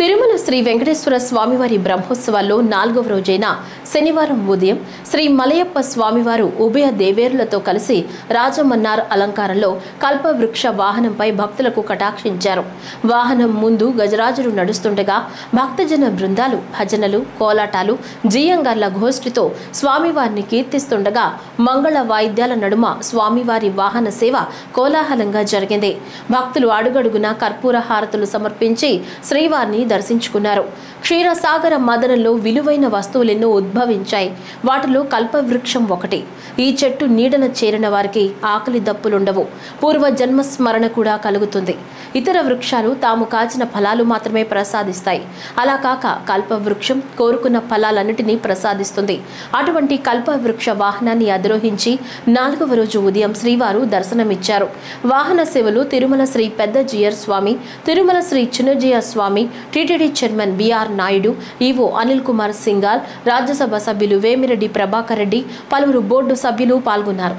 తిరుమల శ్రీ వెంకటేశ్వర స్వామివారి బ్రహ్మోత్సవాల్లో 4వ రోజైన శనివారం ఉదయం శ్రీ మలయప్ప స్వామివారు ఉభయ దేవేరులతో కలిసి రాజమన్నార్ అలంకారంలో కల్పవృక్ష వాహనంపై భక్తులకు కటాక్షించారు. వాహనం ముందు గజరాజులు నడుస్తుండగా భక్తజన బృందాలు భజనలు, కోలాటాలు, జీయంగార్ల ఘోష్టితో స్వామివారిని కీర్తిస్తుండగా మంగళ వాయిద్యాల నడుమ స్వామివారి వాహన సేవ కోలాహలంగా జరిగింది. భక్తులు అడుగడుగున కర్పూర హారతులు సమర్పించి శ్రీవారిని దర్శించుకున్నారు. క్షీరసాగర మదనంలో విలువైన వస్తువులెన్నో ఉద్భవించాయి. వాటిలో కల్పవృక్షం ఒకటి. ఈ చెట్టు నీడన చేరిన వారికి ఆకలి దప్పులుండవు, పూర్వ జన్మ స్మరణ కూడా కలుగుతుంది. ఇతర వృక్షాలు తాము కాచిన ఫలాలు మాత్రమే ప్రసాదిస్తాయి. అలా కాక కల్పవృక్షం కోరుకున్న ఫలాలన్నిటినీ ప్రసాదిస్తుంది. అటువంటి కల్పవృక్ష వాహనాన్ని అధిరోహించి 4వ రోజు ఉదయం శ్రీవారు దర్శనమిచ్చారు. వాహన సేవలు Tirumala Shri Pedda Jeeyar Swami, Tirumala Shri Chinna Jeeyar Swami, TTD chairman B R Naidu, EO Anil Kumar Singhal, Rajya Sabha సభ్యులు వేమిరెడ్డి ప్రభాకర్ రెడ్డి, పలువురు బోర్డు సభ్యులు పాల్గొన్నారు.